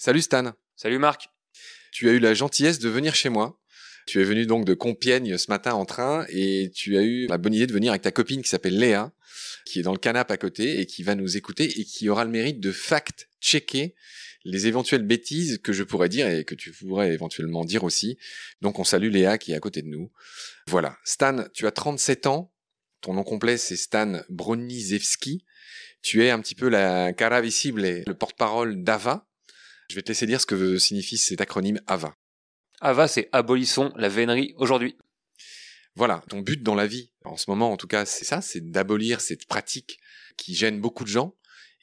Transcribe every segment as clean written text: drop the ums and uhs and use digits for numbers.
Salut Stan, Salut Marc. tu as eu la gentillesse de venir chez moi. Tu es venu donc de Compiègne ce matin en train et tu as eu la bonne idée de venir avec ta copine qui s'appelle Léa, qui est dans le canapé à côté et qui va nous écouter et qui aura le mérite de fact-checker les éventuelles bêtises que je pourrais dire et que tu pourrais éventuellement dire aussi. Donc on salue Léa qui est à côté de nous. Voilà. Stan, tu as 37 ans. Ton nom complet c'est Stan Broniszewski. Tu es un petit peu la cara visible et le porte-parole d'AVA. Je vais te laisser dire ce que signifie cet acronyme AVA. AVA, c'est abolissons la vénerie aujourd'hui. Voilà, ton but dans la vie, en ce moment en tout cas, c'est ça, c'est d'abolir cette pratique qui gêne beaucoup de gens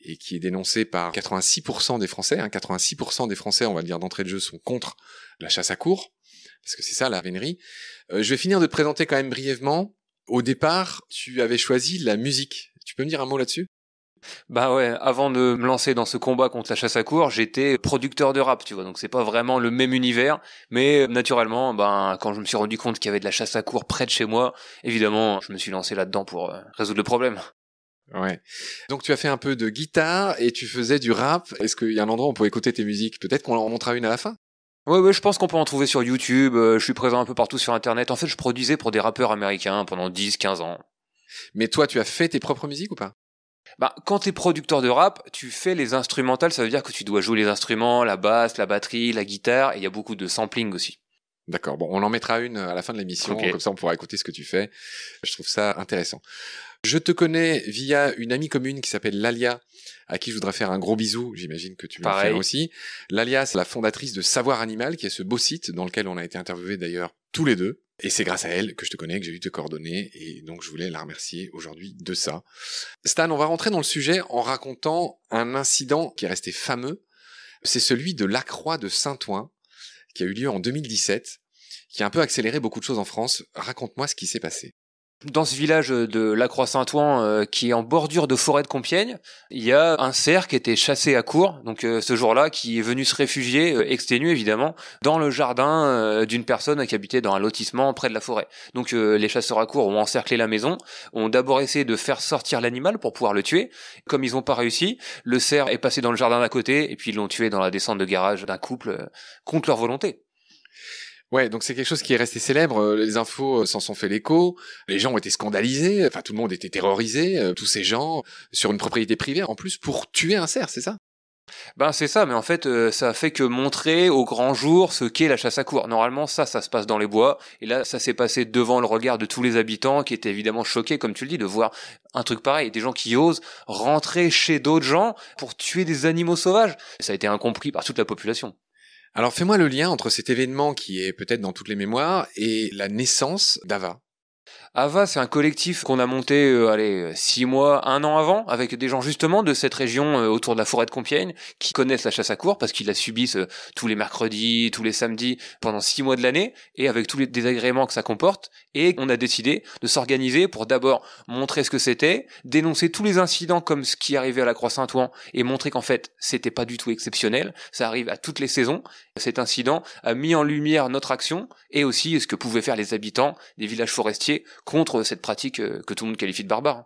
et qui est dénoncée par 86% des Français. 86% des Français, on va le dire d'entrée de jeu, sont contre la chasse à courre, parce que c'est ça la vénerie. Je vais finir de te présenter quand même brièvement. Au départ, tu avais choisi la musique. Tu peux me dire un mot là-dessus ? Bah ouais, avant de me lancer dans ce combat contre la chasse à courre, j'étais producteur de rap, tu vois, donc c'est pas vraiment le même univers, mais naturellement, quand je me suis rendu compte qu'il y avait de la chasse à courre près de chez moi, évidemment, je me suis lancé là-dedans pour résoudre le problème. Ouais. Donc tu as fait un peu de guitare et tu faisais du rap. Est-ce qu'il y a un endroit où on peut écouter tes musiques ? Peut-être qu'on en montrera une à la fin ? Ouais, je pense qu'on peut en trouver sur YouTube, je suis présent un peu partout sur Internet. En fait, je produisais pour des rappeurs américains pendant 10-15 ans. Mais toi, tu as fait tes propres musiques ou pas ? Quand t'es producteur de rap, tu fais les instrumentales, ça veut dire que tu dois jouer les instruments, la basse, la batterie, la guitare, et il y a beaucoup de sampling aussi. D'accord, bon, on en mettra une à la fin de l'émission, Ok. comme ça on pourra écouter ce que tu fais. Je trouve ça intéressant. Je te connais via une amie commune qui s'appelle Lalia, à qui je voudrais faire un gros bisou, j'imagine que tu me le fais Pareil. aussi. Lalia, c'est la fondatrice de Savoir Animal, qui est ce beau site dans lequel on a été interviewés d'ailleurs tous les deux. Et c'est grâce à elle que je te connais, que j'ai eu tes coordonnées, et donc je voulais la remercier aujourd'hui de ça. Stan, on va rentrer dans le sujet en racontant un incident qui est resté fameux. C'est celui de Lacroix de Saint-Ouen, qui a eu lieu en 2017, qui a un peu accéléré beaucoup de choses en France. Raconte-moi ce qui s'est passé. Dans ce village de Lacroix-Saint-Ouen, qui est en bordure de forêt de Compiègne, il y a un cerf qui était chassé à courre, donc ce jour-là, qui est venu se réfugier, exténué évidemment, dans le jardin d'une personne qui habitait dans un lotissement près de la forêt. Donc les chasseurs à courre ont encerclé la maison, ont d'abord essayé de faire sortir l'animal pour pouvoir le tuer. Comme ils n'ont pas réussi, le cerf est passé dans le jardin d'à côté, et puis ils l'ont tué dans la descente de garage d'un couple contre leur volonté. Ouais, donc c'est quelque chose qui est resté célèbre. Les infos s'en sont fait l'écho. Les gens ont été scandalisés. Enfin, tout le monde était terrorisé. Tous ces gens sur une propriété privée, en plus, pour tuer un cerf, c'est ça ? C'est ça, mais en fait, ça a fait que montrer au grand jour ce qu'est la chasse à courre. Normalement, ça se passe dans les bois, et là, ça s'est passé devant le regard de tous les habitants, qui étaient évidemment choqués, comme tu le dis, de voir un truc pareil, des gens qui osent rentrer chez d'autres gens pour tuer des animaux sauvages. Ça a été incompris par toute la population. Alors, fais-moi le lien entre cet événement qui est peut-être dans toutes les mémoires et la naissance d'Ava. AVA, c'est un collectif qu'on a monté, 6 mois, 1 an avant, avec des gens justement de cette région autour de la forêt de Compiègne, qui connaissent la chasse à courre parce qu'ils la subissent tous les mercredis, tous les samedis, pendant 6 mois de l'année, et avec tous les désagréments que ça comporte. Et on a décidé de s'organiser pour d'abord montrer ce que c'était, dénoncer tous les incidents comme ce qui arrivait à la Croix-Saint-Ouen, et montrer qu'en fait, c'était pas du tout exceptionnel, ça arrive à toutes les saisons. Cet incident a mis en lumière notre action, et aussi ce que pouvaient faire les habitants des villages forestiers contre cette pratique que tout le monde qualifie de barbare.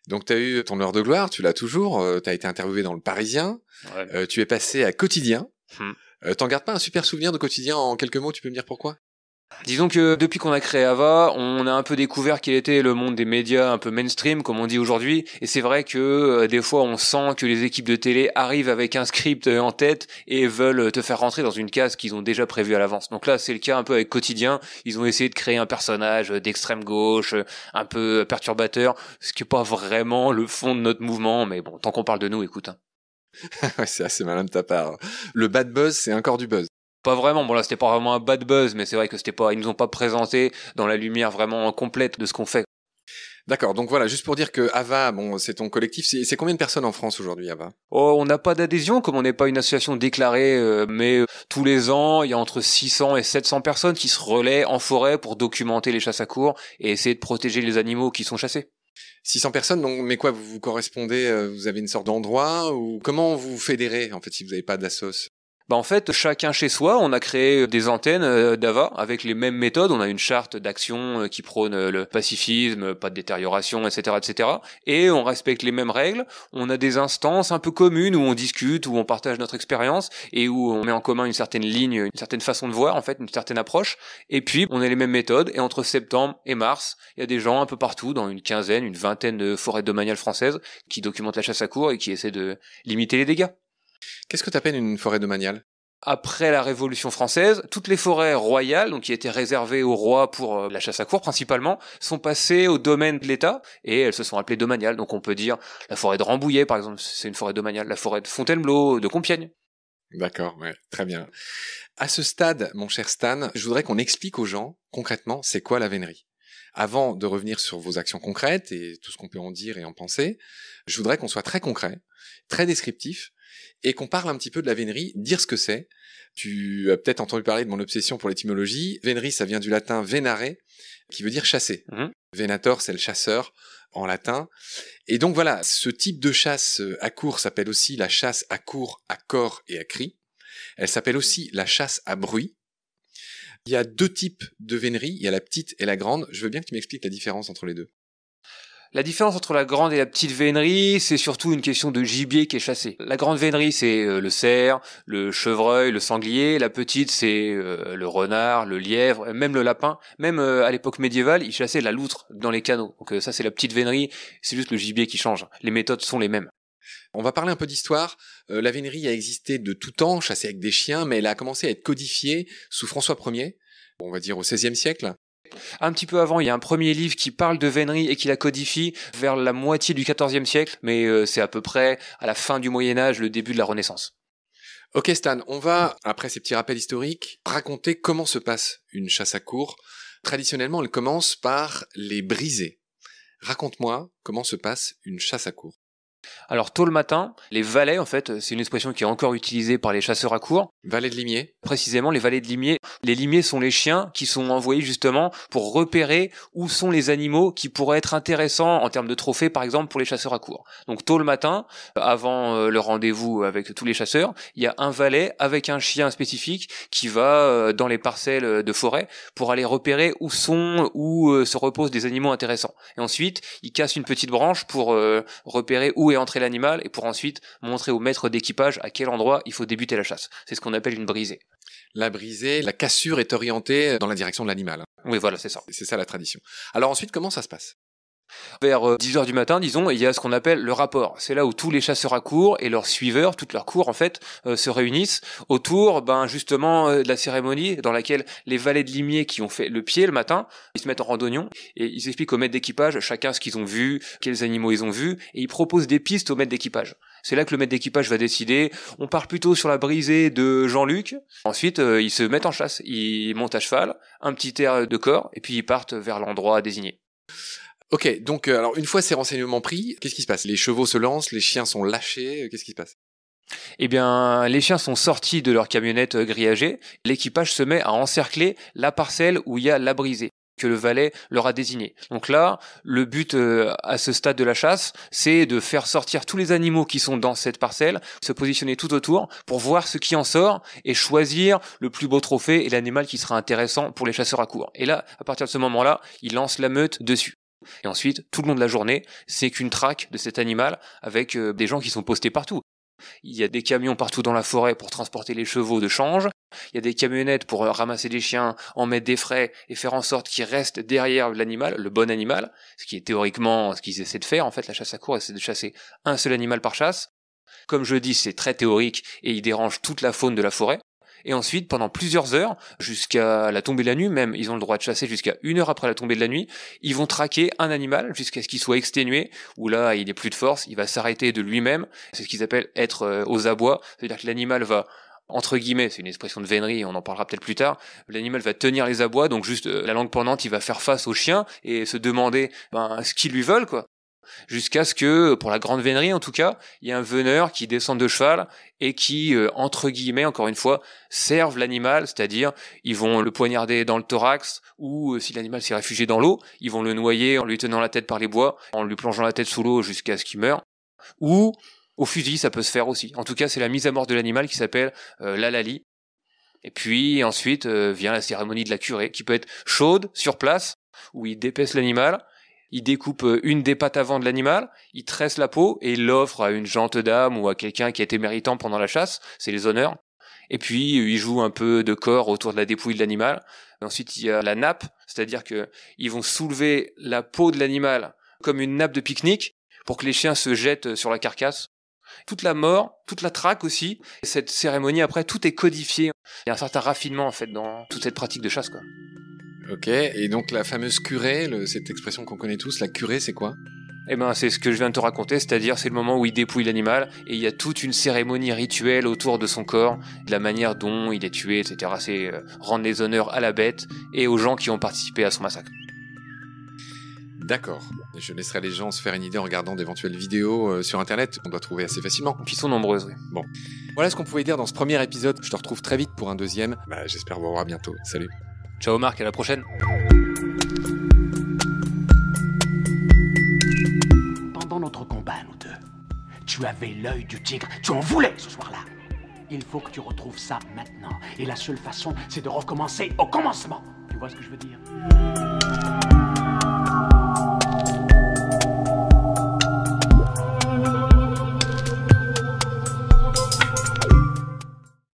Donc, tu as eu ton heure de gloire, tu l'as toujours. Tu as été interviewé dans Le Parisien. Ouais. Tu es passé à Quotidien. Hmm. T'en gardes pas un super souvenir de Quotidien en quelques mots, tu peux me dire pourquoi ? Disons que depuis qu'on a créé AVA, on a un peu découvert quel était le monde des médias un peu mainstream, comme on dit aujourd'hui, et c'est vrai que des fois on sent que les équipes de télé arrivent avec un script en tête et veulent te faire rentrer dans une case qu'ils ont déjà prévue à l'avance. Donc là c'est le cas un peu avec Quotidien, ils ont essayé de créer un personnage d'extrême gauche, un peu perturbateur, ce qui est pas vraiment le fond de notre mouvement, mais bon, tant qu'on parle de nous, écoute. Ouais, c'est assez malin de ta part. Le bad buzz, c'est encore du buzz. Pas vraiment, bon là c'était pas vraiment un bad buzz, mais c'est vrai que ils nous ont pas présenté dans la lumière vraiment complète de ce qu'on fait. D'accord, donc voilà, juste pour dire que Ava, bon, c'est ton collectif. C'est combien de personnes en France aujourd'hui, Ava ? Oh, on n'a pas d'adhésion, comme on n'est pas une association déclarée, mais tous les ans, il y a entre 600 et 700 personnes qui se relaient en forêt pour documenter les chasses à courre et essayer de protéger les animaux qui sont chassés. 600 personnes, donc, mais quoi, vous correspondez, vous avez une sorte d'endroit ou comment vous fédérez, en fait, si vous n'avez pas d'assos ? Bah en fait, chacun chez soi, on a créé des antennes d'AVA avec les mêmes méthodes. On a une charte d'action qui prône le pacifisme, pas de détérioration, etc., etc. Et on respecte les mêmes règles. On a des instances un peu communes où on discute, où on partage notre expérience et où on met en commun une certaine ligne, une certaine façon de voir, en fait, une certaine approche. Et puis, on a les mêmes méthodes. Et entre septembre et mars, il y a des gens un peu partout, dans une quinzaine, une vingtaine de forêts domaniales françaises, qui documentent la chasse à courre et qui essaient de limiter les dégâts. Qu'est-ce que tu appelles une forêt domaniale? Après la Révolution française, toutes les forêts royales, donc qui étaient réservées aux rois pour la chasse à courre principalement, sont passées au domaine de l'État et elles se sont appelées domaniales. Donc on peut dire la forêt de Rambouillet, par exemple, c'est une forêt domaniale, la forêt de Fontainebleau, de Compiègne. D'accord, ouais, très bien. À ce stade, mon cher Stan, je voudrais qu'on explique aux gens concrètement c'est quoi la vénerie. Avant de revenir sur vos actions concrètes et tout ce qu'on peut en dire et en penser, je voudrais qu'on soit très concret, très descriptif, et qu'on parle un petit peu de la vénerie, dire ce que c'est. Tu as peut-être entendu parler de mon obsession pour l'étymologie. Vénerie, ça vient du latin venare, qui veut dire chasser. Venator, c'est le chasseur en latin. Et donc voilà, ce type de chasse à courre s'appelle aussi la chasse à courre, à corps et à cri. Elle s'appelle aussi la chasse à bruit. Il y a 2 types de vénerie, il y a la petite et la grande. Je veux bien que tu m'expliques la différence entre les deux. La différence entre la grande et la petite vénerie, c'est surtout une question de gibier qui est chassé. La grande vénerie, c'est le cerf, le chevreuil, le sanglier. La petite, c'est le renard, le lièvre, même le lapin. Même à l'époque médiévale, ils chassaient la loutre dans les canaux. Donc ça, c'est la petite vénerie. C'est juste le gibier qui change. Les méthodes sont les mêmes. On va parler un peu d'histoire. La vénerie a existé de tout temps, chassée avec des chiens, mais elle a commencé à être codifiée sous François Ier, on va dire au XVIe siècle. Un petit peu avant, il y a un premier livre qui parle de vénerie et qui la codifie vers la moitié du XIVe siècle, mais c'est à peu près à la fin du Moyen-Âge, le début de la Renaissance. Ok Stan, on va, après ces petits rappels historiques, raconter comment se passe une chasse à courre. Traditionnellement, elle commence par les briser. Raconte-moi comment se passe une chasse à courre. Alors tôt le matin, les valets, en fait, c'est une expression qui est encore utilisée par les chasseurs à courre. Valets de limier. Précisément, les valets de limier. Les limiers sont les chiens qui sont envoyés justement pour repérer où sont les animaux qui pourraient être intéressants en termes de trophées, par exemple, pour les chasseurs à courre. Donc tôt le matin, avant le rendez-vous avec tous les chasseurs, il y a un valet avec un chien spécifique qui va dans les parcelles de forêt pour aller repérer où se reposent des animaux intéressants. Et ensuite, il casse une petite branche pour repérer où est entré l'animal et pour ensuite montrer au maître d'équipage à quel endroit il faut débuter la chasse. C'est ce qu'on appelle une brisée. La brisée, la cassure est orientée dans la direction de l'animal. Oui, voilà, c'est ça. C'est ça la tradition. Alors ensuite, comment ça se passe? Vers 10h du matin, disons, il y a ce qu'on appelle le rapport. C'est là où tous les chasseurs à courre et leurs suiveurs, toute leur cour en fait, se réunissent autour justement de la cérémonie dans laquelle les valets de limier qui ont fait le pied le matin, ils se mettent en randonnion et ils expliquent au maître d'équipage chacun ce qu'ils ont vu, quels animaux ils ont vus, et ils proposent des pistes au maître d'équipage. C'est là que le maître d'équipage va décider. On part plutôt sur la brisée de Jean-Luc. Ensuite, ils se mettent en chasse. Ils montent à cheval, un petit air de corps, et puis ils partent vers l'endroit désigné. Ok, donc alors une fois ces renseignements pris, qu'est-ce qui se passe? Les chevaux se lancent, les chiens sont lâchés, qu'est-ce qui se passe? Eh bien, les chiens sont sortis de leur camionnette grillagée. L'équipage se met à encercler la parcelle où il y a la brisée que le valet leur a désigné. Donc là, le but à ce stade de la chasse, c'est de faire sortir tous les animaux qui sont dans cette parcelle, se positionner tout autour pour voir ce qui en sort et choisir le plus beau trophée et l'animal qui sera intéressant pour les chasseurs à courre. Et là, à partir de ce moment-là, ils lancent la meute dessus. Et ensuite, tout le long de la journée, c'est qu'une traque de cet animal avec des gens qui sont postés partout. Il y a des camions partout dans la forêt pour transporter les chevaux de change. Il y a des camionnettes pour ramasser des chiens, en mettre des frais et faire en sorte qu'ils restent derrière l'animal, le bon animal. Ce qui est théoriquement ce qu'ils essaient de faire. En fait, la chasse à courre, c'est de chasser un seul animal par chasse. Comme je dis, c'est très théorique et il dérange toute la faune de la forêt. Et ensuite, pendant plusieurs heures, jusqu'à la tombée de la nuit, même, ils ont le droit de chasser jusqu'à 1 heure après la tombée de la nuit, ils vont traquer un animal jusqu'à ce qu'il soit exténué, où là, il n'est plus de force, il va s'arrêter de lui-même. C'est ce qu'ils appellent être aux abois. C'est-à-dire que l'animal va, entre guillemets, c'est une expression de vénerie, on en parlera peut-être plus tard, l'animal va tenir les abois, donc juste la langue pendante, il va faire face au chien et se demander ce qu'ils lui veulent, quoi. Jusqu'à ce que, pour la grande vénerie en tout cas, il y ait un veneur qui descende de cheval et qui, entre guillemets, encore une fois, serve l'animal, c'est-à-dire ils vont le poignarder dans le thorax ou, si l'animal s'est réfugié dans l'eau, ils vont le noyer en lui tenant la tête par les bois, en lui plongeant la tête sous l'eau jusqu'à ce qu'il meure, ou Au fusil, ça peut se faire aussi. En tout cas, c'est la mise à mort de l'animal qui s'appelle l'halali. Et puis ensuite vient la cérémonie de la curée, qui peut être chaude, sur place, où il dépèce l'animal, il découpe une des pattes avant de l'animal, il tresse la peau et il l'offre à une gente dame ou à quelqu'un qui a été méritant pendant la chasse, c'est les honneurs. Et puis il joue un peu de corps autour de la dépouille de l'animal. Et ensuite il y a la nappe, c'est-à-dire que ils vont soulever la peau de l'animal comme une nappe de pique-nique pour que les chiens se jettent sur la carcasse. Toute la mort, toute la traque aussi. Cette cérémonie, après, tout est codifié. Il y a un certain raffinement, en fait, dans toute cette pratique de chasse, quoi. Ok, et donc la fameuse curée, cette expression qu'on connaît tous, la curée, c'est quoi? Eh ben, c'est ce que je viens de te raconter, c'est-à-dire c'est le moment où il dépouille l'animal et il y a toute une cérémonie rituelle autour de son corps, de la manière dont il est tué, etc. C'est rendre les honneurs à la bête et aux gens qui ont participé à son massacre. D'accord. Je laisserai les gens se faire une idée en regardant d'éventuelles vidéos sur internet qu'on doit trouver assez facilement. Qui sont nombreuses, oui. Bon. Voilà ce qu'on pouvait dire dans ce premier épisode. Je te retrouve très vite pour un deuxième. J'espère vous revoir bientôt. Salut. Ciao Marc, à la prochaine. Pendant notre combat, nous deux, tu avais l'œil du tigre. Tu en voulais ce soir-là. Il faut que tu retrouves ça maintenant. Et la seule façon, c'est de recommencer au commencement. Tu vois ce que je veux dire ?